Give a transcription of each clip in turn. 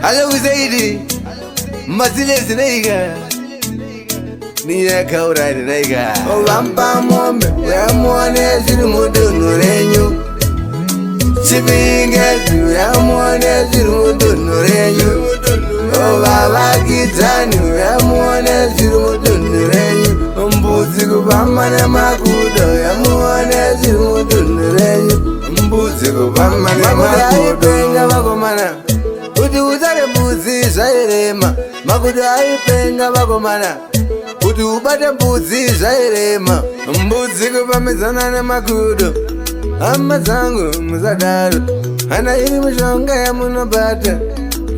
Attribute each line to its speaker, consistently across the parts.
Speaker 1: Hello, Zaidi. Maziles Nega. Nia Kaura Nega. Oh, Vampa Mombe. Yamone Zimudu Nurenyu. Chivinga, Yamone Zimudu Nurenyu. Oh, Baba Gitani. Yamone Zimudu Nurenyu. Mbuzi kubamana makudo. Yamone Zimudu Nurenyu. Mbuzi kubamana makudo. Yamone Uti uzare mbuzi zvairema. Makudo aipenga vakomana. Uti ubate mbuzi zvairema. Mbuzi kupamizana nemakudo. Hama dzangu musadaro. Hana iri mishonga yamunobata.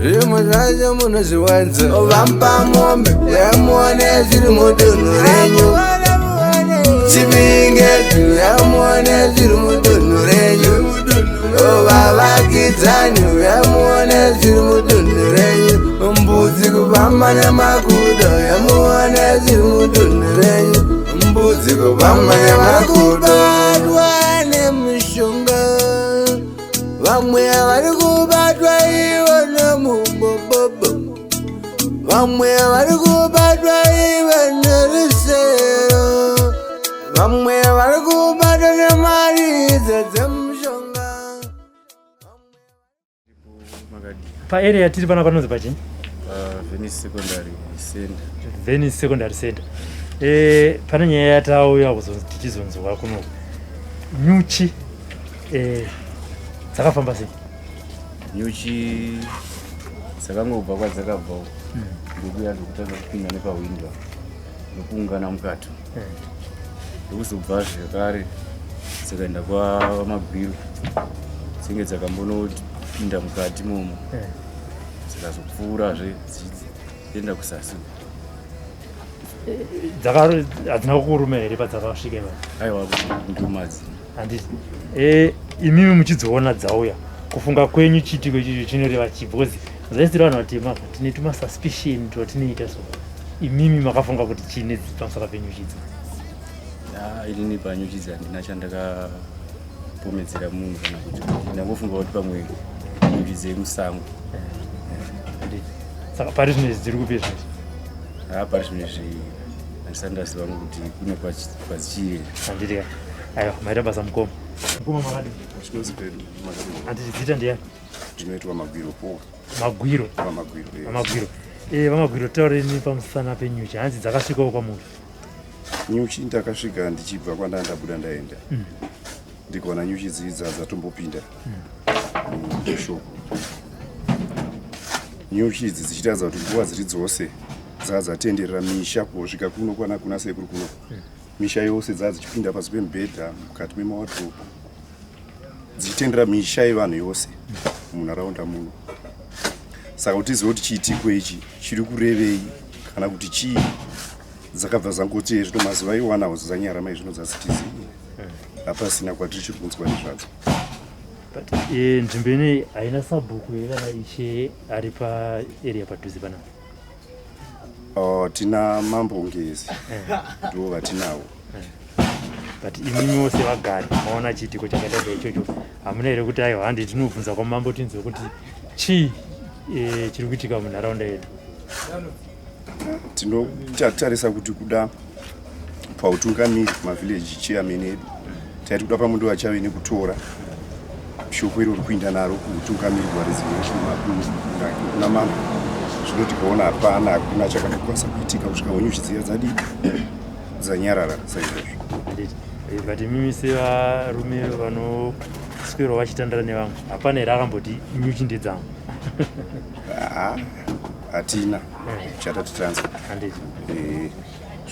Speaker 1: Zvimo zvacho munozviwanza. Vampa mombe yamuone zviri mudunhu renyu. Chivingetu yamuone zviri mudunhu renyu. Vavakidzani yamuone zviri mudunhu renyu. Mbuzi kupamba nemakudo yamuone zviri mudunhu renyu. Mbuzi kupamba nemakudo nemishonga. Vamwe vari kubatwa ivo nemubobobo. Vamwe vari kubatwa ivo nerusero. Vamwe vari kubatwa nemari dzemishonga.
Speaker 2: Paarea tiri pana panonzi pachini?
Speaker 3: Venice Secondary Center.
Speaker 2: Venice Secondary Center. Pane nyaya yatauya tichizonzwa kuno. Nyuchi dzakafamba sei?
Speaker 3: Nyuchi dzakangobva kwadzakabvawo. Ndokuya ndokutanga kupinda nepahwindo nokuungana mukati. Ndokuzobva zvekare dzikaenda kwamagwiro dzinge dzakambonopinda mukati momo. Dzikazopfuurazve dzichienda kusasi.
Speaker 2: Hadzina kukuruma here padzakasvika ipapo?
Speaker 3: Aiwa kundumadzi.
Speaker 2: Handiti. Imimi muchidziona dzauya, kufunga kwenyu chitiko ichocho chinoreva chibhozi. Zaisira vanhu vatema tine tumasuspicion twatinoita so. Imimi makafunga kuti chine pamusaka penyuchi idzi?
Speaker 3: Inini panyuchi idzi handina chandakapomedzera munhu kana kuti ndangofunga kuti pamwe nyuchi dzemusango.
Speaker 2: Saka pari zvino izvi dziri kupe zvino?
Speaker 3: Pari zvino izvi handisati ndaziva kuti kune kwadzichiri.
Speaker 2: Handiti ka. Aiwa, maita basa mukoma. Mukoma makadi?
Speaker 4: Chinonzi pedu.
Speaker 2: Handiti dzita ndiani?
Speaker 4: Ndinoitwa Magwiro po.
Speaker 2: Magwiro?
Speaker 4: Magwiro.
Speaker 2: Magwiro. Vamagwiro taureni pamusana penyuchi. Hanzi dzakasvikawo kwamuri?
Speaker 4: Nyuchi ndakasvika ndichibva kwandandabuda ndaenda. Ndikaona nyuchi dzidzi dzatombopinda mushoko. Nyuchi idzi dzichitaridza kuti nguva dziri dzose dzadzatenderera misha kusvika kuno kuna sekuru kuno. Misha yose dzichipinda pasi pemubhedha mukati memawadrobe. Dzichitendera misha yevanhu yose munharaunda muno. Saka kuti tizive kuti chiitiko ichi chiri kurevei kana kuti chii. Dzakabva dzangoti zvino mazuva iwana dzanyarama izvino dzasitizivi. Hapasina kwatiri chiri kunzwa nezvadzo.
Speaker 2: Nzvimbo ineyi haina sabhuku here kana ishe ari paarea padhuze panapa?
Speaker 4: Tina mambongezi ndivo vatinawo.
Speaker 2: But imimi wose vagari maona chiitiko chakaita ichocho hamuna here kuti aiwa handi tinobvunza kwamambo tinzwe kuti chii chiri kuitika munharaunda yedu?
Speaker 4: Tinotarisa kuti kuda pautungamiri kumavhileji chairman edu taiti kuda pamundo vachave nekutora shoko iro rikuinda naro kuutungamiri kuna mambo. Zvino tikaona hapana hakuna chakatokwanisa kuitika kusvika nyuchi dziya dzanyarara saizvozvo.
Speaker 2: But imimi sevarume vanoswera vachitandara nevamwe hapana here akamboti nyuchi ndedzangu?
Speaker 4: Hatina chatati transfer.
Speaker 2: Handiti.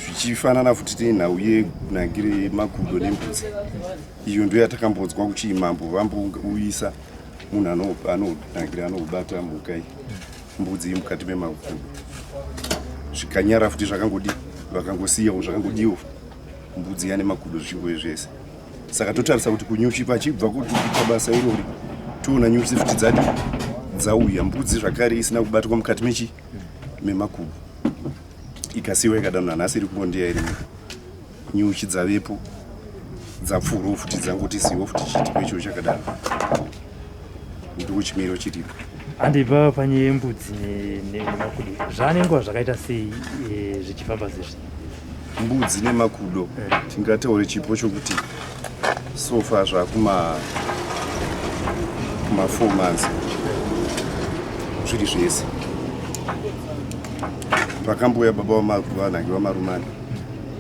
Speaker 4: Zvichifanana futi tinhau yenhangire makudo nembudzi. Iyo ndo yatakambodzwa kuchimambo vambouyisa munhu anonhangira anobata mhuka mbudzi mukati memakudo. Zvikanyara futi vakangosiyawo zvakangodiwo mbudzi yane makudo zvichingoye zvese. Saka totarisa kuti kunyuchi pachibva kuti basa irori toona nyuchi futi dzauya mbudzi zvakare isina kubatwa mukati memakudo. Ikasiwa ikadano nanhasi iri kungondeya iri nyuchi dzavepo dzapfuurawo futi dzangoti siwo futi chiitiko icho chakadaro. Ndiko chimiro chiripo.
Speaker 2: Andipa panyaya yembudzi nemakudo zvanengwa zvakaita sei zvichifamba sezvi?
Speaker 4: Mbudzi nemakudo tingataure chipo chokuti sofa zvakuma 4 months zviri zvese. Pakambouya baba Vanhu vamarumani,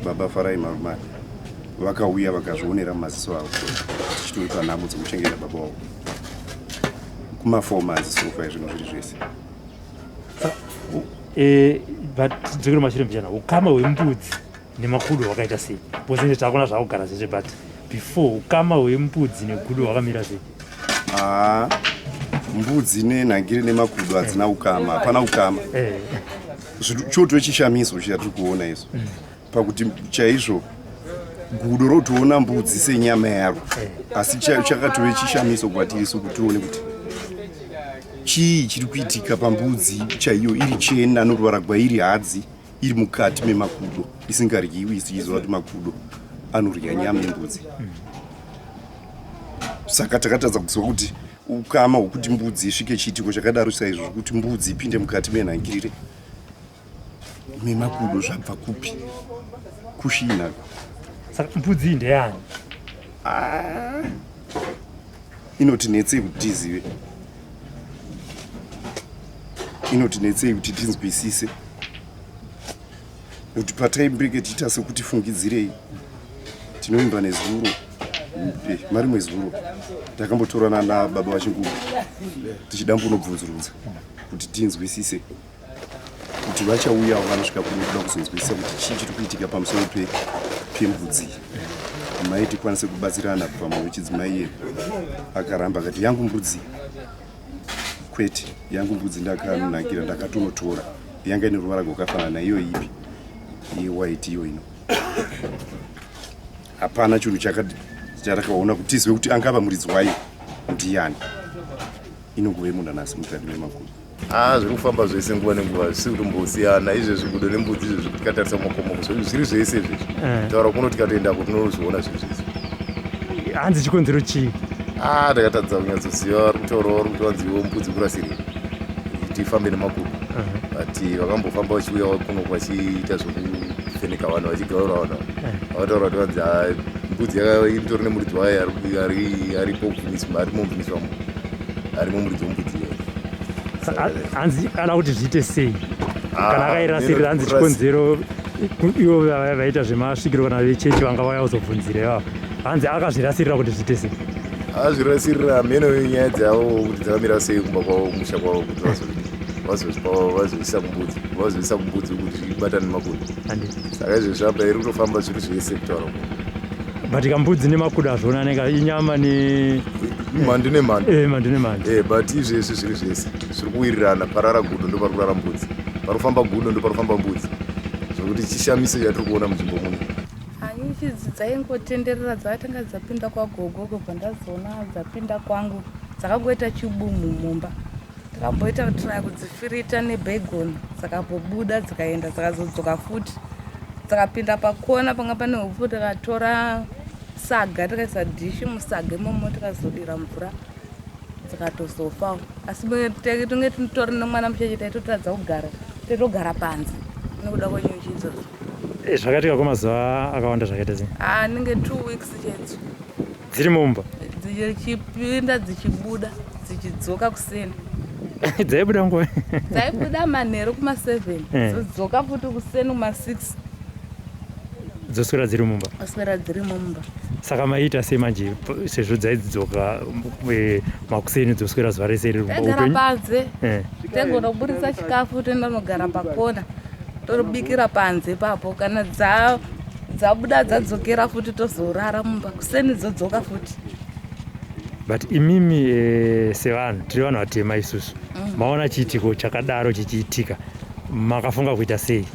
Speaker 4: baba Farai marumani, vakauya vakazvionera mumaziso avo tichitori panhamo dzekuchengeta baba wavo kuma 4 months sofa izvino zviri zvese.
Speaker 2: But dzikiri mashure mbichana ukama hwembudzi nemakudo hwakaita sei? Bozenge takona zvakugara zveshe, but before ukama hwembudzi negudo hwakamira sei?
Speaker 4: Mbudzi nenhangiri nemakudo hadzina ukama, hapana ukama. Choto chishamiso chatiri kuona izvo pakuti chaizvo gudo rotoona mbudzi senyama yaro, asi chakatove chishamiso kwatiri kuti tione kuti chii chiri kuitika pambudzi chaiyo iri chena noruvara gwairi hadzi iri mukati memakudo isingaryiwi, isichiziva kuti makudo anorya nyama yembudzi. Saka takatadza kuziva kuti ukama hwokuti mbudzi isvike chiitiko chakadaro saizvo kuti mbudzi ipinde mukati menhangirire memakudo zvabva kupi? Kushina.
Speaker 2: Saka mbudzi iyi ndeyani?
Speaker 4: Inotinetsei kuti tizive, inotinetsei kuti tinzwisise, kuti pataimbireke tiita sekuti fungidzirei. Tinoimba nezuro, marimwe zuro takambotorana nababa vachingubu tichida mbunobvunzurudza kuti tinzwisise kuti vachauya vanosvika kunoda kuzonzwisisa kuti chii chiri kuitika pamusoro pembudzi. Mai tikwanise kubatsirana pamwe wechidzimai yedu akaramba akati yangu mbudzi kwete, yangu mbudzi ndakanakira ndakatonotora yanga ine ruvara rwakafanana naiyo ipi yewaiti iyo ino. Hapana chinhu chatakaona kuti tizive kuti angava muridzi wayo ndiani. Inongove mundanasi mukati memakudo.
Speaker 5: Zviri kufamba zvese nguva nenguva zvisiri kutombosiyana. Izvezvi gudo nembudzi izvezvi tikatarisa makomo zviri zvese izvezvi taura kuno tikatoenda kutinozviona zviri zvese.
Speaker 2: Hanzi chikonzero chii?
Speaker 5: Takatadza kunyatsoziva vari kutaurawo vari kuti vanziwo mbudzi kurasirei kuti ifambe nemakudo, but vakambofamba vachiuya kuno vachiita zvokuvheneka vanhu vachigaura vanhu vakataura kuti vanzi mbudzi itori nemuridzi wayo aripo arimo mubviniswamo, arimo muridzi wombudzi iyoyo.
Speaker 2: Hanzi ala kuti zviite sei kana akairasirira? Hanzi chikonzero ivo vaita zvemasvikiro kana vechechi vanga vaya kuzobvunzira ivavo, hanzi akazvirasirira kuti zviite sei?
Speaker 5: Akazvirasirira mheno nyaya dzavo kuti dzakamira sei kumba kwavo kumusha kwavo kuti vazoisa kumbudzi kuti ibatane nemakudo. Saka izvezvi zvapa iri kutofamba zviri zvese kutaura
Speaker 2: but kambudzi nemakudo azvionaneka inyama
Speaker 5: mhandi nemhandi.
Speaker 2: Mhandi nemhandi.
Speaker 5: But izvezvi zviri zvese zviri kuwirirana. Parara gudo ndo pari kurara mbudzi, parikufamba gudo ndo parikufamba mbudzi, zvokuti chishamise chatiri kuona munzvimbo muno.
Speaker 6: Nyuchi dzaingotenderera dzakatanga dzapinda kwagogo, kubva ndazoona dzapinda kwangu dzakangoita chibumu mumba. Takamboita kutrai kudzifirita nebhegoni, dzakabobuda dzikaenda dzakazodzoka futi dzakapinda pakona panga pane hupu. Takatora saga takaisa dhishi musaga imomo tikazodira mvura dzikatozofawo. Asi tonge titori nemwana mucheche taitotadza kugara taitogara panze nekuda kwenyuchi idzodzo.
Speaker 2: Zvakatika kwemazuva akawanda zvakaita sei?
Speaker 6: Nenge 2 weeks chedzo
Speaker 2: dziri mumba
Speaker 6: dzichipinda dzichibuda dzichidzoka kuseni.
Speaker 2: Dzaibuda nguva?
Speaker 6: Dzaibuda manheru kuma7 dzodzoka futi kuseni kuma6
Speaker 2: dzoswera dziri mumba.
Speaker 6: Dzoswera dziri mumba.
Speaker 2: Saka maita sei manje sezvo dzaidzoka makuseni dzoswera zuva rese riri mumba?
Speaker 6: Taigara panze taigona kuburitsa chikafu toenda kunogara pakona torobikira panze ipapo. Kana dzabuda dzadzokera futi tozorara mumba, kuseni dzodzoka futi.
Speaker 2: But imimi sevanhu tiri vanhu vatema isusu maona chiitiko chakadaro chichiitika makafunga kuita sei?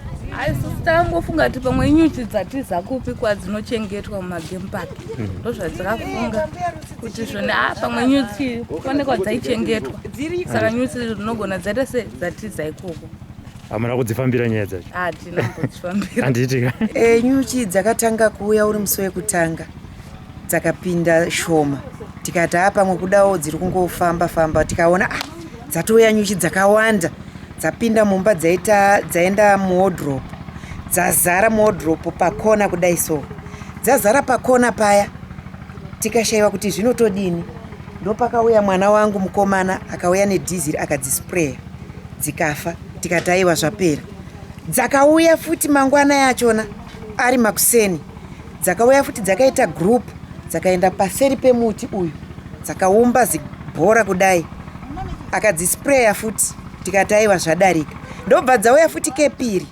Speaker 6: Isusu takangofunga kuti pamwe nyuchi dzatiza kupi kwadzinochengetwa mumagame park ndozvadzakafunga kuti zvona pamwe nyuchi kuonekwa dzaichengetwa, saka nyuchi dzinogona dzaita sedzatiza ikoko.
Speaker 2: Hamuna kudzifambira nyaya dzacho?
Speaker 6: Hatina kudzifambira.
Speaker 2: Handiitika.
Speaker 7: Nyuchi dzakatanga kuuya uri musi wekutanga dzakapinda shoma, tikati pamwe kudawo dziri kungofamba famba, tikaona dzatouya nyuchi dzakawanda dzapinda mumba dzaenda muwardrobe, dzazara muwardrobe pakona kudai so. Dzazara pakona paya tikashayiwa kuti zvinotodini. Ndopakauya mwana wangu mukomana akauya nedhiziri akadzispreya dzikafa, tikati aiwa zvapera. Dzakauya futi mangwana yachona ari makuseni, dzakauya futi dzakaita group, dzakaenda paseri pemuti uyu, dzakaumba zibhora kudai, akadzispreya futi, tikati aiwa zvadarika. Ndobva dzauya futi kepiri,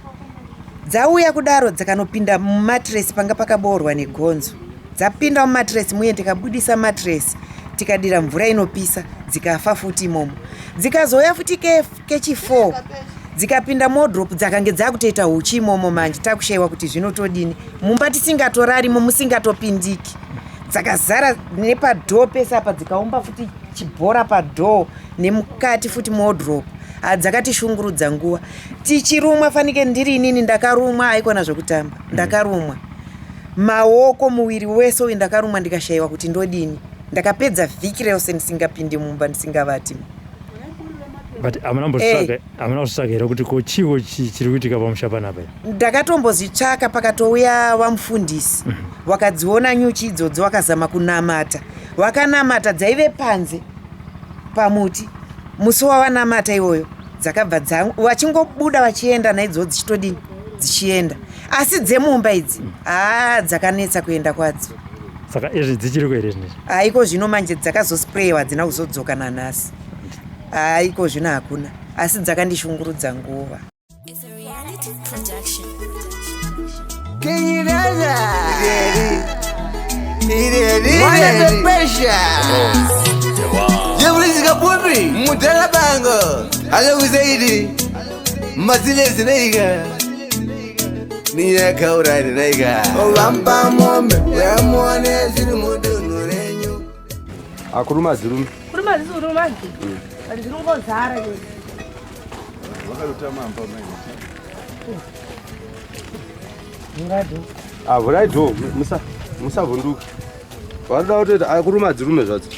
Speaker 7: dzauya kudaro dzakanopinda mumatiresi panga pakaboorwa negonzo, dzapinda mumatiresi muye tikabudisa matiresi tikadira mvura inopisa, dzikafa futi imomo. Dzikazoya futi kechi4 dzikapinda modrop, dzakange dzakutoita huchi imomo. Manje takushayiwa kuti zvinotodini, mumba tisingatorarimo, musingatopindiki. Dzakazara nepadhoo pese apa, dzikaumba futi chibhora padhoo nemukati futi modrop. Dzakatishungurudza nguva. Tichirumwa, fanike ndiri inini ndakarumwa, haikona zvokutamba, ndakarumwa maoko, muviri wese uyu ndakarumwa, ndikashayiwa kuti ndodini. Ndakapedza vhiki rose ndisingapindi mumba, ndisingavati.
Speaker 2: But amuna kutsvaga here kuti ko chiwo chiri kuitika pamusha panapa?
Speaker 7: Ndakatombozvitsvaka, pakatouya vamufundisi wakadziona nyuchi idzodzo, wakazama kunamata. Wakanamata, dzaive panze pamuti. Musi wavanamata iwoyo dzakabva vachingobuda vachienda naidzodzo dzichitodini, dzichienda. Asi dzemumba idzi dzakanetsa kuenda kwadzo.
Speaker 2: Saka izvi dzichiri kuhere zvinezvi?
Speaker 7: Haiko zvino manje dzakazospreyiwa, hadzina kuzodzoka nanhasi. Haiko zvino hakuna, asi dzakandishungurudza nguva.
Speaker 1: Jebulizika pupi mudala bango alakuzaidi mazilezi naiga niya kaurani naiga obamba mombe yamone ziri mudunu renyu
Speaker 8: Kurumwa zirumi.
Speaker 6: Kurumwa zirumi anti. Zirungozara ke.
Speaker 4: Wakalotama mpa manje.
Speaker 8: Ngado. Vuraido musa vunduka. Varida kuti kurumwa zirume zvadzo.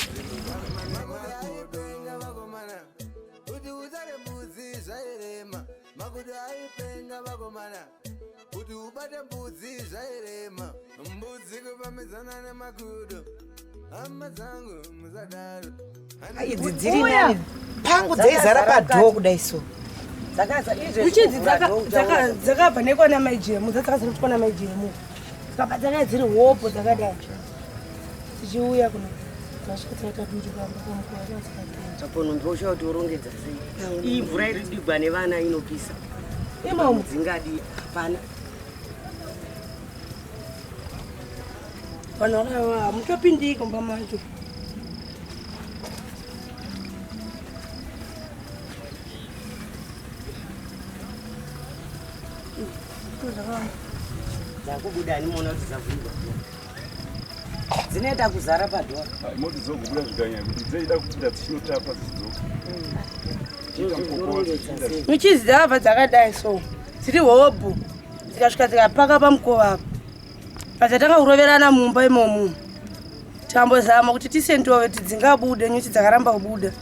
Speaker 7: Idzi dziri nani pangu dzaizara padhoo kudai so.
Speaker 6: Uchidzi dzakabva nekwana maijemu, dzakazara kwana maijemu. Dzakabva dzanga dziri hopo dzakadai. Tichiuya kuno tasvika takadurika pamukova dzakapinda.
Speaker 9: Apono ndosha kuti urongedza sei. Iyi mvura iridigwa nevana inopisa.
Speaker 6: Imomo
Speaker 9: dzingadi hapana.
Speaker 6: Vanhu vakava hamutopindika mumba macho.
Speaker 9: Dzakubuda nimona kuti dzavhurwa. Dzinoita kuzara padhoo.
Speaker 4: Moti dzokubuda zvikanya kuti dzeida kupinda dzichinotapa dzichidzoka.
Speaker 6: Nyuchi dzabva dzakadai so. Dziri hobho. Dzikasvika dzikapaka pamukova apa. Padzatanga kuroverana mumba imomo. Tambozama kuti tisendove kuti dzingabude, nyuchi dzakaramba kubuda.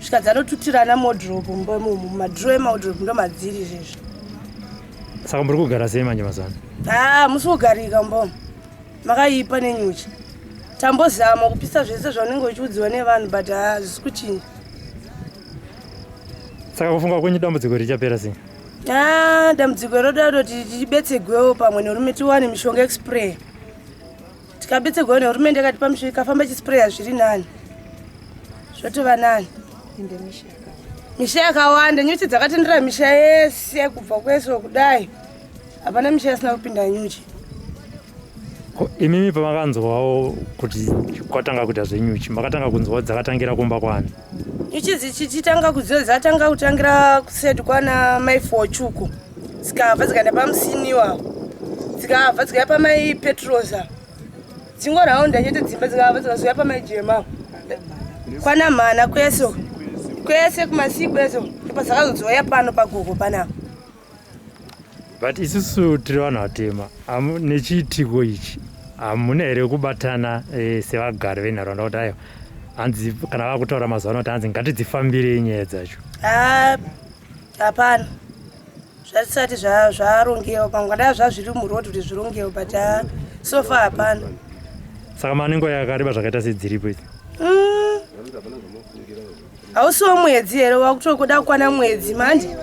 Speaker 6: Svika dzanotutirana modrop mumba imomo, madhiro emodrop ndo madziri izvezvi.
Speaker 2: Saka muri kugara sei manje mazana?
Speaker 6: Musi kugarika mbo. Makaipa nenyuchi. Tambozama kupisa zvese zvaunenge uchiudziwa nevanhu but hazvisi kuchinja.
Speaker 2: Saka kufunga kwenyu dambudziko richapera sei?
Speaker 6: Dambudziko roda kuti tibetsegwewo pamwe nehurume tiwane mishonga yekuspray. Tikabetsegwewo nehurumende yakati pamishonga ikafamba chispraya zviri nani. Zvotova nani.
Speaker 7: Inde misha.
Speaker 6: Misha yakawanda, nyuchi dzakatendera misha yese kubva kwese kudai. Hapana misha isina kupinda nyuchi.
Speaker 2: Imimi pamakanzwawo kuti kwatanga kuita zvenyuchi, makatanga kunzwa dzakatangira kumba kwani?
Speaker 6: Nyuchi dzichitanga kudziwa dzatanga kutangira kuseti kwana mai Forchuko. Dzikabva dzikaenda pamusini iwapo. Dzikabva dzikaya pamai Petrosa. Dzingoraunda chete dzimba dzikabva dzikazoya pamai Jema. Kwana mana kwese kumasiku eso pazakazozoya pano pagogo panapa.
Speaker 2: But isusu tiri vanhu vatema nechiitiko ichi hamuna here kubatana sevagari venharaunda kuti ayo hanzi kana vakutaura mazuva ano kuti hanzi ngatidzifambirei nyaya dzacho.
Speaker 10: Hapana, zvatisati zvarongewa pangwanda zvazviri murodhi kuti zvirongewa but so far hapana.
Speaker 2: Saka manengo yakareba zvakaita sedziripo idzi.
Speaker 10: Hausiwo mwedzi here wakutokuda kukwana mwedzi manje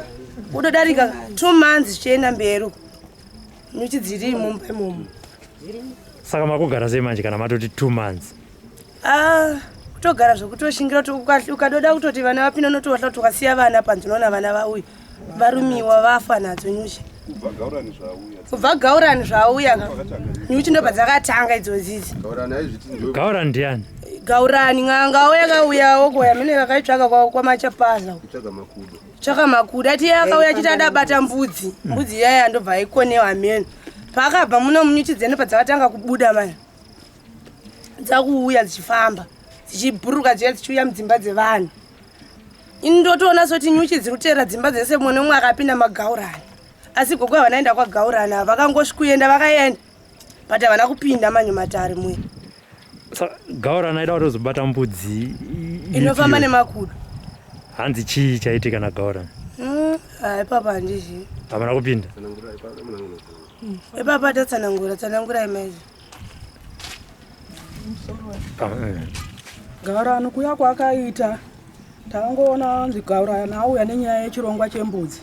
Speaker 10: utodarika 2 months zvichienda mberi nyuchi dziri mumba imomo.
Speaker 2: Saka makugara sei manje kana matoti 2 months?
Speaker 10: Kutogara zvokutoshingira ukadoda kutoti vana vapinda notohla tukasiya vana panzinoona vana vauya varumiwa vafa nadzo nyuchi. Kubva gaurani zvauya nyuchi ndo padzakatanga idzodzizi.
Speaker 2: Gaurani ndiani?
Speaker 10: Gaurani nganga yakauyawo kwamene vakaitsvaka kwamachapaza tsvaka makudo ati yakauya achiti adabata mbudzi yaya ndobva ikonewa amene pakabva muno munyuchi dzene padzakatanga kubuda mani dzakuuya dzichifamba dzichibhuruka dziya dzichiuya mudzimba dzevanhu. Ini ndotoona soti nyuchi dziri kuteera dzimba dzese mumwe nomwe akapinda magaurani asi gogo vanaenda kwagaurani ava vakangosvikuenda vakaenda but havana kupinda manyomatari mwe.
Speaker 2: Gaurani aida kutozobata mbudzi
Speaker 10: inofamba nemakudo.
Speaker 2: Hanzi chii chaitika naGaurani?
Speaker 10: Ipapa handizvi.
Speaker 2: Hamuna kupinda?
Speaker 10: Ipapa tatsanangura imezi.
Speaker 11: Gaurani kuya kwakaita tangoona hanzi Gaurani auya nenyaya yechirongwa chembudzi.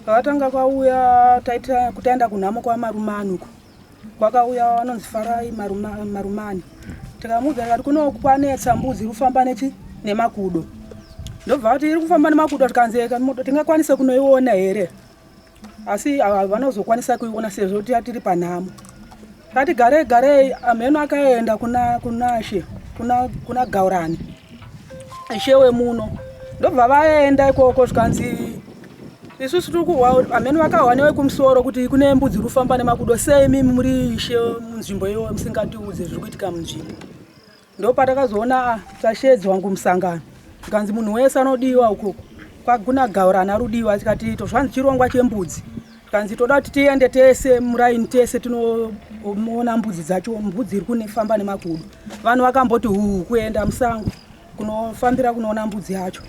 Speaker 11: Kwakatanga kwauya taita kutaenda kunhamo kwamarumani uko. Kwakauya vanonzi Farai marumani. Tikamuudza tikati kuno kwanetsa mbudzi kufamba nemakudo. Ndobva kuti iri kufamba nemakudo tikanzeka tingakwanisa kunoiona here. Asi vanozokwanisa kuiona sezvo tiri panhamo. Kati garei ameno akaenda kuna Gaurani. Ishewe muno. Ndobva vaenda ikoko tikanzi isusu tikuwa ameno vakawa newe kumusoro kuti kune mbudzi kufamba nemakudo sei mimi muri ishe munzvimbo iyo musingatiudze zviri kuitika munzvimbo. Ndopatakazoona tashedzwa ngumusangano. Tikanzi munhu wese anodiwa ukoko. Kwaguna Gaurani arudiwa tikati zvanzi chirongwa chembudzi. Tikanzi toda kuti tiende tese muraini tese tinoona mbudzi dzacho mbudzi iri kunefamba nemakudo. Vanhu vakamboti kuenda musango kunofambira kunoona mbudzi yacho.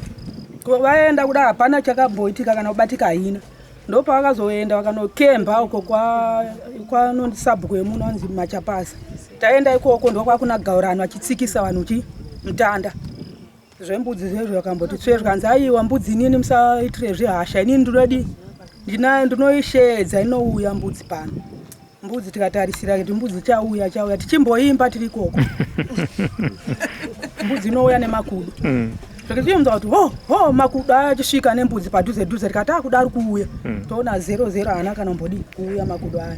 Speaker 11: Vaenda kuda hapana chakamboitika kana kubatika haina. Ndopavakazoenda vakanokemba uko kwanosabhuku yemuno anzi Machapaza. Taenda ikoko ndokwakuna Gaurani vachitsikisa vanhu mutanda. Zvembudzi zvezvo vakamboti tsvezvo kanzi aiwa mbudzi nini musaitire zvehasha inini ndinoisheedza inouya mbudzi pano. Mbudzi tikatarisira kuti mbudzi chauya tichimboimba tiri ikoko. Mbudzi inouya nemakudo. Zvichimuudza kuti makudo achisvika nembudzi padhuze tikati kudari kuuya. Toona 00 haana kana mbodi kuuya makudo aya.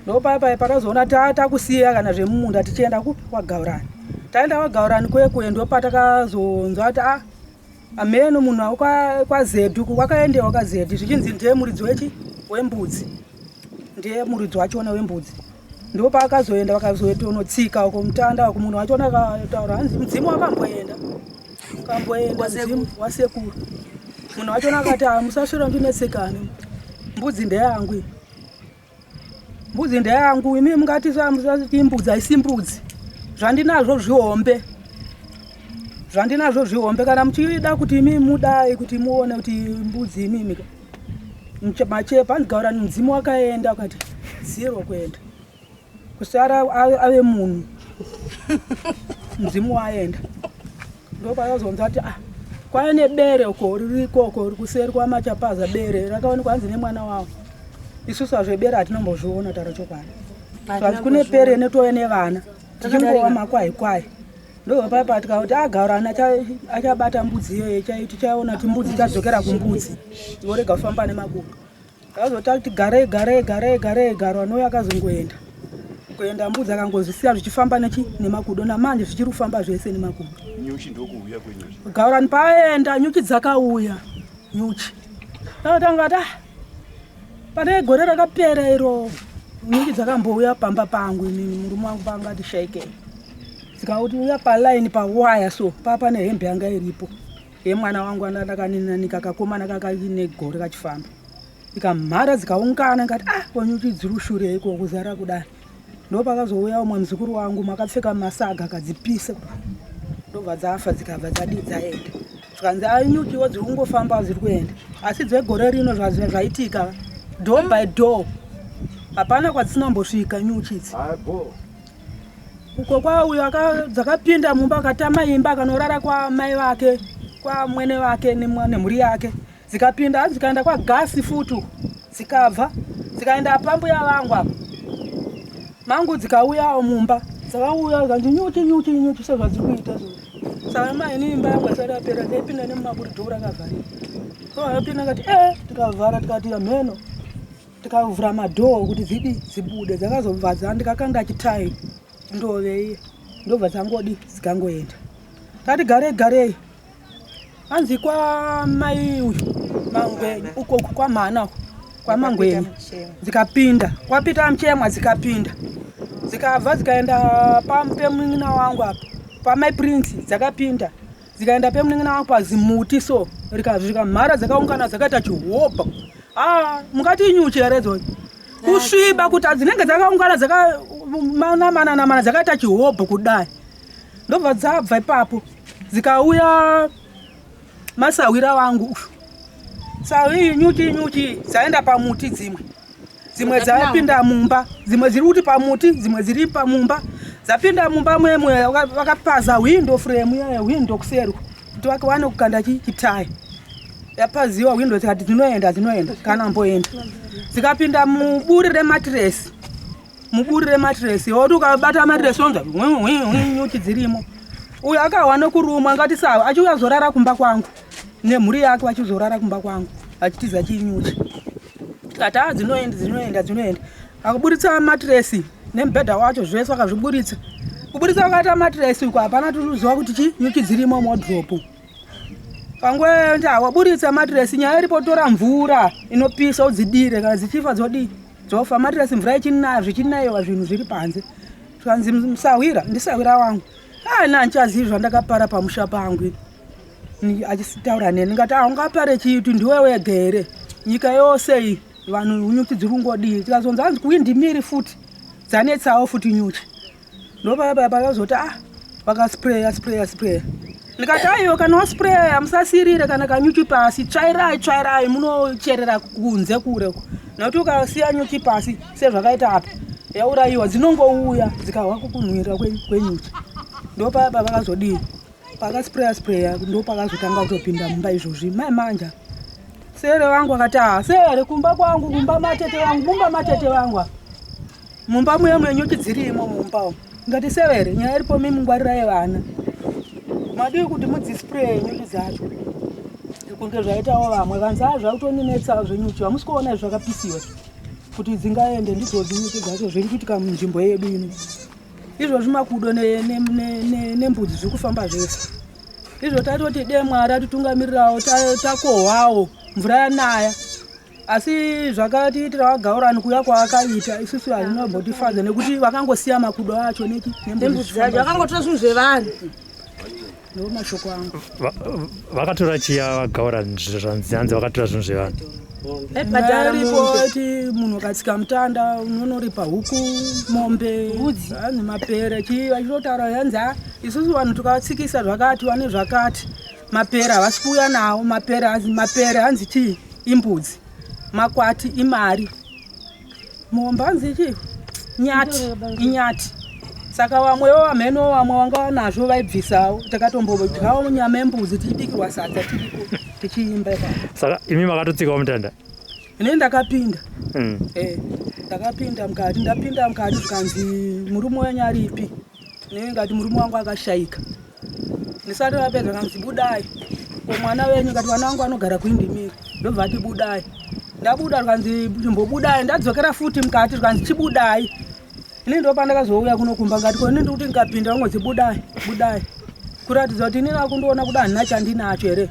Speaker 11: Ndopapa pakazoona takusiya kana zvemumunda tichienda kwaGaurani. Taenda kwaGaurani kwekuye ndopatakazonzwa kuti ameno munhu kwaZedhu kwakaendewa kwaZedhu zvichinzi ndiye muridzi wembudzi. Ndiye muridzi wachona wembudzi. Ndopakazoenda vakazotonotsika uko mutanda uko munhu wachona akataura hanzi mudzimu wakamboenda mudzimu wasekuru. Munhu wachona akati musasvira ndinetsekane mbudzi ndeyangu. Mbudzi ndeyangu imi mungati imbudzi haisi mbudzi. Zvandinazvo zvihombe kana muchida kuti imi mudai kuti muone kuti mbudzi imimi machepa hanzi Gaurani mudzimu wakaenda akati 0 kuenda kusara ave munhu mudzimu waenda. Ndopakazonza kuti kwaya nebere uko riri ikoko kuseri kwamachapaza bere rakaonekwa hanzi nemwana wavo. Isusu hazvebere hatinombozviona tarachokwadi. Zvanzi kune pere netowe nevana tichingova makwai. Ndopapa tikauti Gaurani achabata mbudzi iyoyo tichaona kuti mbudzi ichadzokera kumbudzi vorega kufamba nemakudo. Akazoti kuti garei Gaurani uyo akazongoenda kuenda mbudzi akangozvisiya zvichifamba nemakudo namanje zvichiri kufamba zvese nemakudo.
Speaker 4: Nyuchi ndokuuya kwenyuchi.
Speaker 11: Gaurani paenda nyuchi dzakauya nyuchi. Tangati pane gore rakapera iro nyuchi dzakambouya pamba pangu inini murume wangu pangati shaike. Dzikauti uya palaini pawaya so papa nehembe yanga iripo. Mwana wangu andakananika kakomana kakine gore kachifamba. Ikamhara dzikaungana ngati nyuchi dziri shure iko kuzara kudai. Ndopakazouya umwe muzukuru wangu makapfeka masaga akadzipisa. ndobva dzafa dzikabva dzaenda zvikanzi nyuchiwo dziri kungofamba dziri kuenda asi dzegore rino zvaitika door by door hapana kwadzinombosvika nyuchi idzi uko kwauyo dzakapinda mumba akatama imba akanorara kwamai vake kwamwene vake nemhuri yake dzikapinda dzikaenda kwagasi futu dzikabva dzikaenda pambuya vangu apa mangu dzikauyawo mumba dzakauya zikanzi nyuchi sezvadziri kuita saka maini imba yangu asati apera ndaipinda nemumaburidhora akavharira yapinda ngati tikavhara tikati mheno tikavhura madhoo kuti dzibude dzakazobva ndikakanda chitai ndoveiye ndobva dzangodi dzikangoenda tati garei anzi kwamai uyu mangweni uko kwamhana kwamangweni dzikapinda kwapita mchemwa dzikapinda dzikabva dzikaenda pemun'ina wangu apa pamai prince dzakapinda dzikaenda pemun'ina wangu pazimuti so rikasvika mhara dzakaungana dzakaita chihobha mungati inyuchi here dzoni kusviba kuti dzinenge dzakaungana mana dzakaita chihobho kudai ndobva dzabva ipapo dzikauya masawira wangu sawi nyuchi dzaenda pamuti dzimwe dzapinda mumba dzimwe dziri kuti pamuti dzimwe dziri pamumba dzapinda mumba mwemwe vakapaza window frame ya window kuserwa kuti vakawana kukanda chitai yapaziwa window dzikati dzinoenda kana mboenda dzikapinda muburi rematiresi woti ukabata matiresi onza nyuchi dzirimo uyu akawana kurumwa ngati sawa achiuyazorara kumba kwangu nemhuri yake vachizorara kumba kwangu achitiza chinyuchi tikati dzinoenda akaburitsa matiresi nemubhedha wacho zvese akazviburitsa kuburitsa vakata matiresi uko hapana tuziva kuti nyuchi dzirimo modropu pangoenda waburitsa matiresi nyaya iripo tora mvura inopisa udzidire kana dzichifa dzofa matiresi mvura zvichinayiwa zvinhu zviri panze zvikanzi ndisawira wangu nanchazivi zvandakapara pamusha pangu achitaura neni ngati ungapare chiiti ndiwe wega here nyika yose iyi vanhu nyuchi dziri kungodii tikazonzi anzi kuindimiri futi dzanetsawo futi nyuchi ndopaya pakazoti vakaspreya ndikati aiwo kana waspreya musasirire kana kanyuchi pasi tsvairai munocherera kunze kure nokuti ukasiya nyuchi pasi sezvakaita apa yaurayiwa dzinongouya dzikahwa kukunhwira kwenyuchi ndopaya pakazodii pakaspreya ndopakazotanga kutopinda mumba izvozvi mai manja sere wangu akati sere kumba kwangu mumba matete vangu mumba muyemwe nyuchi dzirimo mumba ngati severe nyaya iripo mimungwarira vana madii kuti mudzispray nyuchi dzacho kunge zvaitawo vamwe kanzi zvakutoninetsawo zvenyuchi hamusi kuona zvakapisiwa kuti dzingaende ndidzodzo nyuchi dzacho zviri kuitika munzvimbo yedu ino izvozvi makudo nembudzi zviri kufamba zvese izvo tatoti demwari atitungamirirawo takohwawo mvura yanaya asi zvakatiitira wagaurani kuya kwaakaita isusu hazvinombotifadza nekuti vakangosiya makudo acho nembudzi dzacho vakangotora zvinhu zvevanhu ndomashoko angu
Speaker 2: vakatora chiya vagaurani zvanzi vakatora zvinhu zvevanhu
Speaker 11: aripo ti munhu akatsika mutanda unonoripa huku mombe hanzi mapere vachitotaura yanzi isusu vanhu tukatsikisa zvakati vane zvakati mapere havasi kuuya nawo mapere hanzi chii imbudzi makwati imari mombe hanzi chii inyati saka vamwewo vamheno vamwe vanga nazvo vaibvisawo takatombodyawo nyama yembudzi tichibikirwa sadza tiriko tichiimba
Speaker 2: saka imi makatotsikawo mutanda
Speaker 11: ine ndakapinda ndakapinda mukati zvikanzi murume wenyu aripi inenge ngati murume wangu akashayika ndisati vapedza kanzi budai komwana wenyu ngati vana vangu anogara kuindimiri ndobva ati budai ndabuda zvikanzi chimbobudai ndadzokera futi mukati zvikanzi chibudai ini ndopandakazouya kunokumba ngati koni ndikuti ndikapinda vamwedzi budai kuratidza kuti inini akundoona kuda handina chandinacho here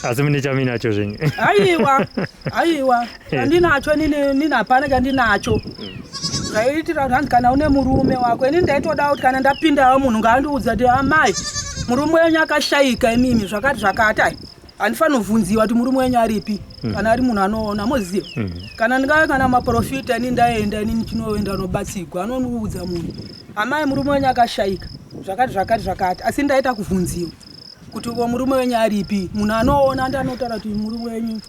Speaker 2: asi mune chaminacho zvenyu
Speaker 11: aiwa chandinacho nini hapana chandinacho zvaiitira kuti hanzi kana une murume wako ini ndaitoda kuti kana ndapindawo munhu ngaandiudza kuti amai murume wenyu akashayika imimi zvakati ai handifanira kuvhunziwa kuti murume wenyu aripi kana ari munhu anoona moziva kana ndingave kana maprofita ini ndaenda inini chinoenda nobatsigwa anoniudza munhu amai murume wenyu akashayika zvakati asi ndaita kuvhunziwa kuti murume wenyu aripi. Munhu anoona ndi anotaura kuti murume wenyu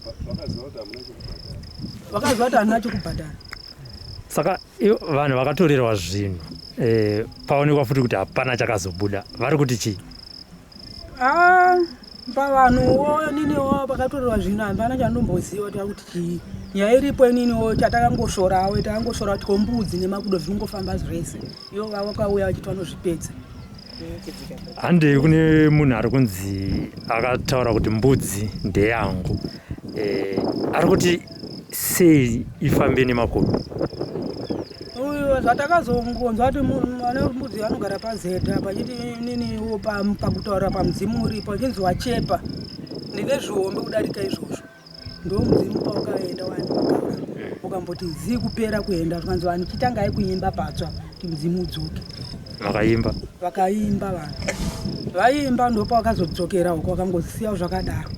Speaker 11: vakaziva kuti handina chokubhadhara.
Speaker 2: Saka vanhu vakatorerwa zvinhu paonekwa futi kuti hapana chakazobuda, vari kuti chii?
Speaker 11: Pavanhuwo niniwo vakatorerwa zvinhu hapana chandomboziva kuti chii. Nyaya iripo ininiwo chatakangoshorawo takangoshora kuti kombudzi nemakudo zvinongofamba zvese. Ivo vakauya vachiti vanozvipedza.
Speaker 2: Handei kune munhu ari kunzi akataura kuti mbudzi ndeyangu. Ari kuti sei ifambe nemakudo?
Speaker 11: Zvatakazongonzwa kuti vane mbudzi vanogara pazeta pachiti niniwo pakutaura pamudzimu uripo achinzi wachepa ndine zvihombe kudarika izvozvo. Ndo mudzimu paukaenda wani vakaura ukamboti zii kupera kuenda zvikanzi vanhu chitangai kuimba patsva kuti mudzimu udzoke. Vakaimba vanhu vaimba ndo pavakazodzokera uko vakangosiyawo zvakadaro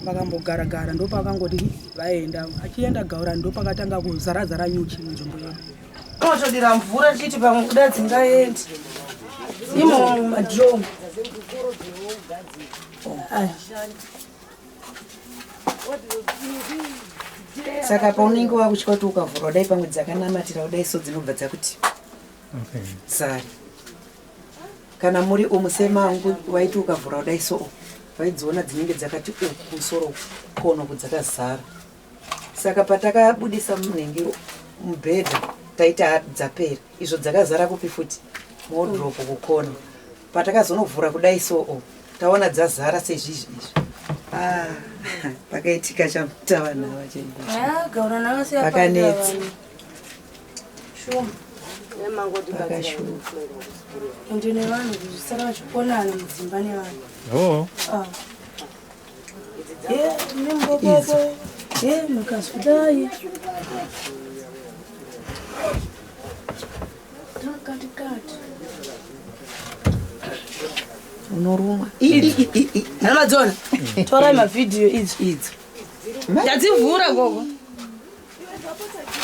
Speaker 11: vakambogara ndo pavakangoti vaenda achienda Gaura ndo pakatanga kuzarazara nyuchi munzvimbo yedu.
Speaker 10: Unotodira mvura tichiti pamwe kuda dzingaendi imo madromu.
Speaker 7: Saka paunenge wakutya kuti ukavhura kudai pamwe dzakanamatira kudai so dzinobva dzakuti sari. Kana muri umusemangu waiti ukavhura kudai so waidziona dzinenge dzakati kusoro kono kudzakazara. Saka patakabudisa munenge mubhedha taita dzapera izvo dzakazara kupi futi wardrobe kukona. Patakazonovhura kudai so taona dzazara sezvizvi izvi. Pakaitika chamutava navo
Speaker 10: Gaura navasiya
Speaker 7: pakanetsa
Speaker 10: pakashuma ende nevanhu kuzvisara vachiponana mudzimba nevanhu. Nembobobo makazvidai katikati
Speaker 7: unorumwa
Speaker 10: namadzona torai mavhidhiyo idzi ndadzivhura gogo.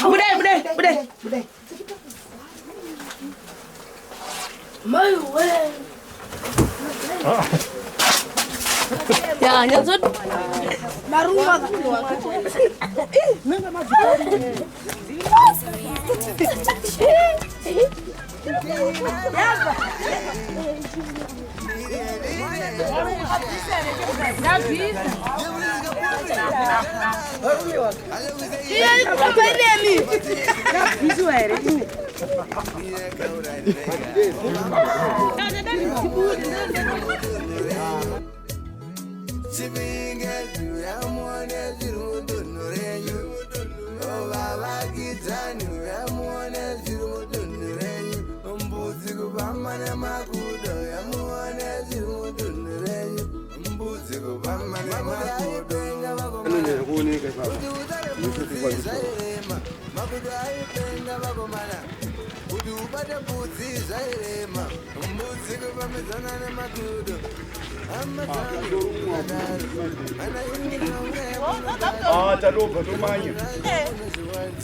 Speaker 10: Budai mai we ya nyazo marumwa menga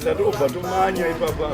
Speaker 4: Tadobva tumanya ipapa.